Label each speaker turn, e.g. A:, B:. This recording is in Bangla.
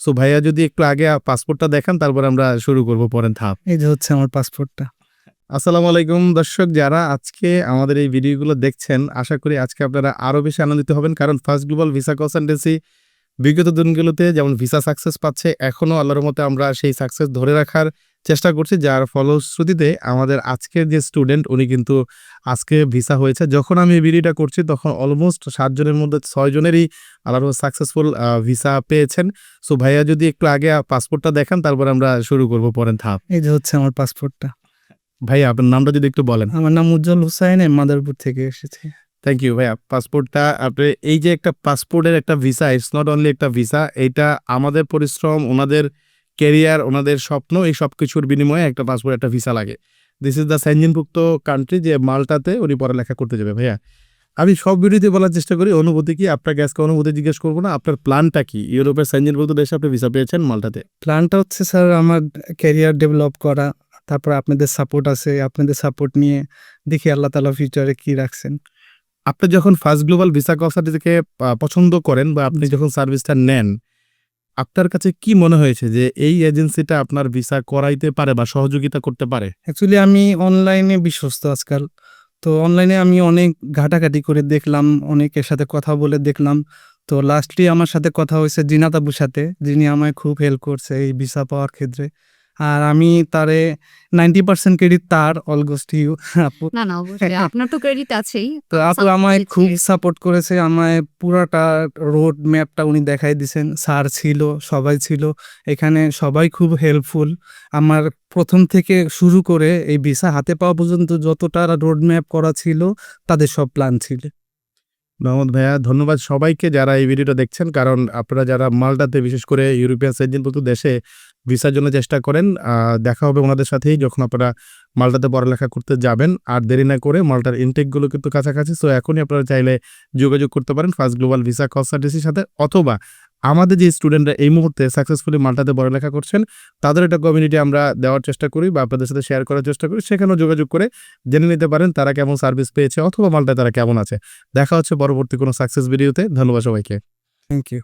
A: সো ভাইয়া যদি একটু আগে পাসপোর্টটা দেখান তারপর আমরা শুরু করব পরের ধাপ।
B: এই যে হচ্ছে আমার পাসপোর্টটা।
A: আসসালামু আলাইকুম দর্শক, যারা আজকে আমাদের এই ভিডিওগুলো দেখছেন, আশা করি আজকে আপনারা আরো বেশি আনন্দিত হবেন, কারণ ফার্স্ট গ্লোবাল ভিসা কনসালটেন্সি বিগত দিনগুলোতে যেমন ভিসা সাকসেস পাচ্ছে, এখনো আল্লাহর মতে আমরা সেই সাকসেস ধরে রাখার চেষ্টা করছি, যার ফলশ্রুতিতে আমাদের আজকের যে স্টুডেন্ট উনি কিন্তু আজকে ভিসা হয়েছে। যখন আমি এই ভিডিওটা করছি তখন অলমোস্ট 7 জনের মধ্যে 6 জনেরই আল্লাহর সাকসেসফুল ভিসা পেয়েছেন। সো ভাইয়া যদি একটু আগে পাসপোর্টটা দেখান তারপর আমরা শুরু করব পরের ধাপ।
B: এই যে হচ্ছে আমার পাসপোর্টটা।
A: ভাইয়া আপনার নামটা যদি একটু বলেন।
B: আমার নাম উজ্জ্বল হুসাইন, মাদারপুর থেকে এসেছি।
A: থ্যাংক ইউ ভাইয়া। পাসপোর্টটা আপনি এই যে একটা পাসপোর্টের একটা ভিসা, ইটস নট অনলি একটা ভিসা, এটা আমাদের পরিশ্রম, ওনাদের ক্যারিয়ার, ওনাদের স্বপ্ন, এই সব কিছুর বিনিময়ে একটা পাসপোর্ট, একটা ভিসা লাগে। দিস ইজ দ্য সেনজেনভুক্ত কান্ট্রি, যে মাল্টাতে উনি পড়ালেখা করতে যাবে। ভাইয়া আমি সব ভিডিওতে বলার চেষ্টা করি অনুভূতি কি, আপনাকে আজকে অনুভূতি জিজ্ঞেস করবো না, আপনার প্ল্যানটা কি? ইউরোপের সেনজেনভুক্ত দেশে আপনি ভিসা পেয়েছেন, মাল্টাতে।
B: প্ল্যানটা হচ্ছে স্যার আমার ক্যারিয়ার ডেভেলপ করা, তারপর আপনাদের সাপোর্ট আছে, আপনাদের সাপোর্ট নিয়ে দেখি আল্লাহ তাআলা ফিউচারে কি রাখছেন।
A: আপনি যখন ফার্স্ট গ্লোবাল ভিসা কনসালটেন্সিকে পছন্দ করেন বা আপনি যখন সার্ভিসটা নেন, আপনার কাছে কি মনে হয়েছে যে এই এজেন্সিটা আপনার ভিসা করাইতে পারে বা সহযোগিতা করতে পারে?
B: অ্যাকচুয়ালি আমি অনলাইনে বিশ্বস্ত আজকাল। তো অনলাইনে আমি অনেক ঘাটাঘাটি করে দেখলাম, অনেকের সাথে কথা বলে দেখলাম। তো লাস্টলি আমার সাথে কথা হয়েছে জিনাত আবুর সাথে, যিনি আমায় খুব হেল্প করছে এই ভিসা পাওয়ার ক্ষেত্রে। আর আমি তারে 90% ক্রেডিট তার, অল গোস টু ইউ আপু।
C: না, না, অবশ্যই আপনার তো ক্রেডিট আছেই।
B: তো আপু আমায় খুব সাপোর্ট করেছে, আমায় পুরাটা রোড ম্যাপটা উনি দেখাই দিছেন। স্যার ছিল, সবাই ছিল এখানে, সবাই খুব হেল্পফুল। আমার প্রথম থেকে শুরু করে এই ভিসা হাতে পাওয়া পর্যন্ত যতটা রোড ম্যাপ করা ছিল, তাদের সব প্ল্যান ছিল।
A: মোহাম্মদ ভাইয়া ধন্যবাদ সবাইকে যারা এই ভিডিওটা দেখছেন, কারণ আপনারা যারা মাল্টাতে, বিশেষ করে ইউরোপিয়ান সেনজেনভুক্ত দেশে ভিসার জন্য চেষ্টা করেন, দেখা হবে ওনাদের সাথেই যখন আপনারা মাল্টাতে পড়ালেখা করতে যাবেন। আর দেরি না করে, মাল্টার ইনটেকগুলো কিন্তু কাছাকাছি, সো এখনই আপনারা চাইলে যোগাযোগ করতে পারেন ফার্স্ট গ্লোবাল ভিসা কনসালটেন্সির সাথে, অথবা আমাদের যে স্টুডেন্টরা এই মুহূর্তে সাকসেসফুলি মাল্টাতে পড়ালেখা করছেন তাদের একটা কমিউনিটি আমরা দেওয়ার চেষ্টা করি বা আপনাদের সাথে শেয়ার করার চেষ্টা করি, সেখানেও যোগাযোগ করে জেনে নিতে পারেন তারা কেমন সার্ভিস পেয়েছে অথবা মাল্টায় তারা কেমন আছে। দেখা হচ্ছে পরবর্তী কোনো সাকসেস ভিডিওতে। ধন্যবাদ সবাইকে।
B: Thank you.